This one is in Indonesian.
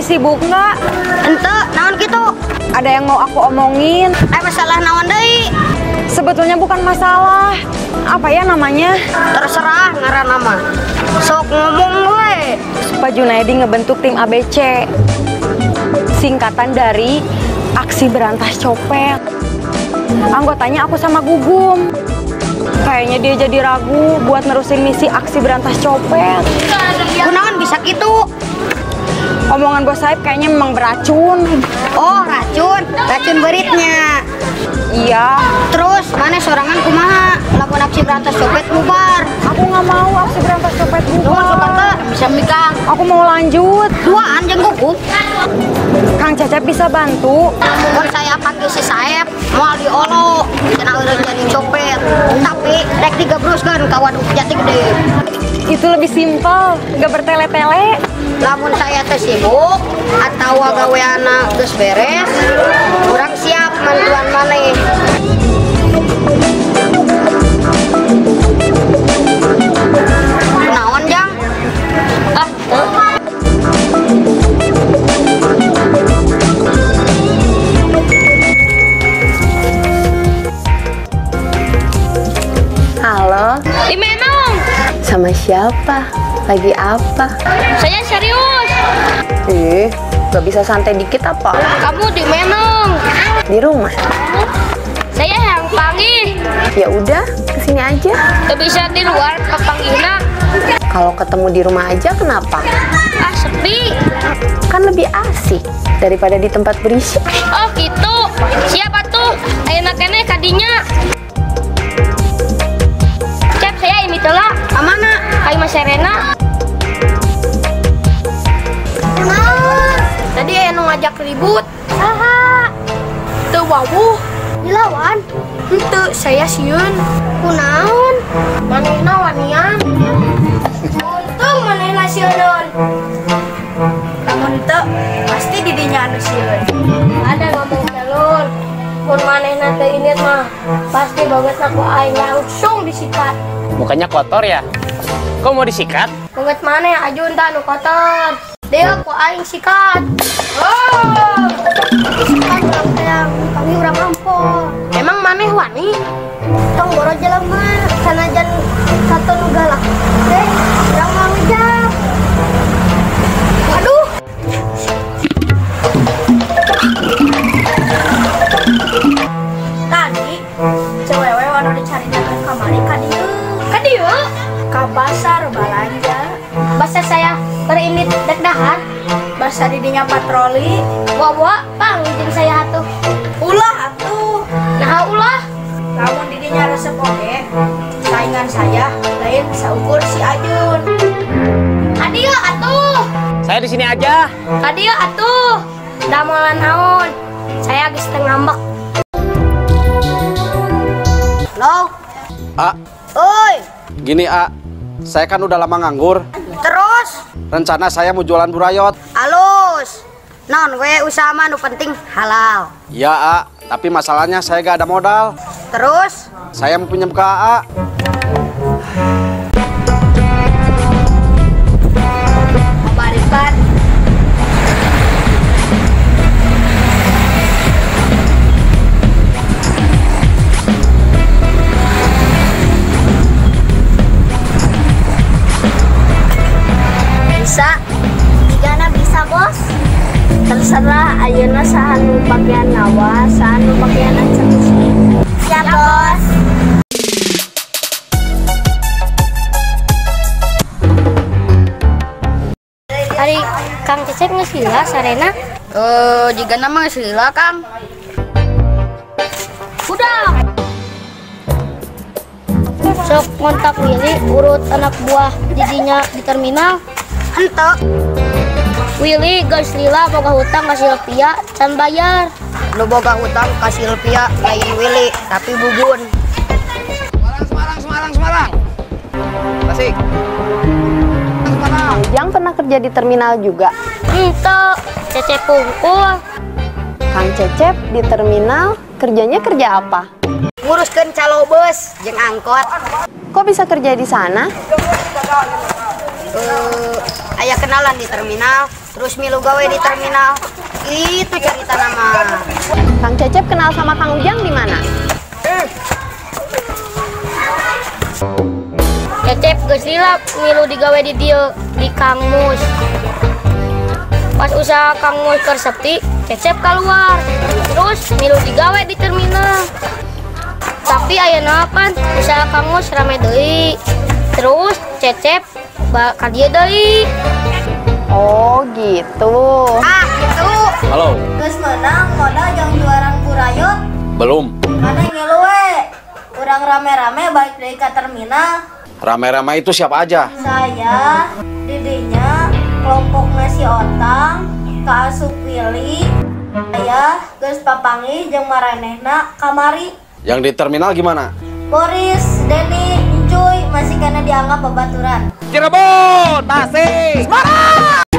Lagi sibuk nggak? Ente, naon gitu? Ada yang mau aku omongin. Masalah naon deui? Sebetulnya bukan masalah. Apa ya namanya? Terserah ngaran nama. Sok ngomong we. Pak Junaedi ngebentuk tim ABC. Singkatan dari Aksi Berantas Copet. Anggotanya aku sama Gugum. Kayaknya dia jadi ragu buat nerusin misi Aksi Berantas Copet. Kunaon bisa gitu? Omongan Bos Saib kayaknya memang beracun. Oh, racun. Racun beritnya. Iya. Terus mana sorangan kumaha? Lamun Aksi Berantas Copet bubar. Aku nggak mau Aksi Berantas Copet Nuhun sobat teh, bisa mikang. Aku mau lanjut. Duaan jeung Gugum. Kang Cecep bisa bantu. Mun saya panggil si Saeb, moal diolo. Cenah eureun jadi copet. Tapi rek digebruskeun ka waduk jati gede. Itu lebih simpel, nggak bertele-tele. Lamun saya teh sibuk atau gaweana geus beres, urang siap mantuan maneh. Kunaon Jang? Halo, Di Menong. sama siapa? Lagi apa? Saya serius. Gak bisa santai dikit apa? Kamu di Menong. Di rumah? Saya yang panggil. Ya udah, kesini aja. Gak bisa di luar kepanggilna. Kalau ketemu di rumah aja kenapa? Ah, sepi. Kan lebih asik daripada di tempat berisik. Oh gitu. Siapa tuh? Ayeuna keneh kadinya. Cep, saya ini telah. Amana? Hai Mas Serena. Tadi aya nu ngajak ribut. Saha? Teu wawuh. Dilawan? Henteu, saya sieun. Kunaon? Manehna wanian. Untung manehna sieun. Lamun teu pasti didinya anu sieun. Ada ngomong telur. Mun manehna teu init mah pasti bogetna ku aing langsung disikat. Mukanya kotor ya? Kok mau disikat? Boget maneh ajun tah anu kotor. Dia ku aing sikat. Oh! Kan urang teh kami urang ampol. Emang maneh wani? Tong boro jelema sanajan satu nu galak. Urang mah ngejak. Aduh. Tadi cewewe anu dicaritakeun kamari ka dieu. Ka dieu? Ka pasar balanja. Basa saya berinit dek dahar. Basa didinya patroli. Wawa, panggil saya atuh. Ulah atuh. Nah ulah. Lamun didinya resep oge. Saingan saya lain saukur si Ajun. Adieu atuh. Saya di sini aja. Adieu atuh. Da moal naon. Saya geus teu ngambek. Halo. Oi. Gini saya kan udah lama nganggur. Terus Rencana saya mau jualan burayot. alus. Non we usaha mah nu penting halal. Ya tapi masalahnya saya gak ada modal. Terus Saya mau pinjam ke AA. barikan. Bisa. Digana bisa, Bos. Terserah ayeuna saanu pakaian nawa, saanu pakaian ceus. Siap, Bos. Hari Kang Cecep geus lila sarena. Jika nama sila Kang. Udah. Sok kontak Willy urut anak buah didinya di terminal. Ente. Willy geus lila boga hutang ka Silvia can bayar. Nu boga hutang ka Silvia lain Willy, tapi Bubun. Semarang. Tasik. Semarang. Ujang pernah kerja di terminal juga. Ente, Cecep pungkul. Kang Cecep di terminal kerjanya kerja apa? Nguruskeun calo bus jeung angkot. Kok bisa kerja di sana? Aya kenalan di terminal, terus milu gawe di terminal. Itu cerita nama. Kang Cecep kenal sama Kang Ujang di mana? Cecep geus lila milu digawe di dieu di Kang Mus. Pas usaha Kang Mus keur sepi, Cecep keluar. Terus milu digawe di terminal. Tapi ayeuna pan usaha Kang Mus rame deui. Terus Cecep ka dieu deui. Oh gitu. Ah, gitu. Halo. Geus menang modal jeung juaran burayot. Belum. Mana ngilu we? Urang rame-rame balik deui ka terminal. Rame-rame itu siapa aja? Saya, didinya, kelompok nasi otang, Kak Asup Willy, saya, geus papanggih jeung maranehna kamari. Yang di terminal gimana? Boris, Denny, Encuy masih kena dianggap babaturan. Cirebon, Tasik, Semarang.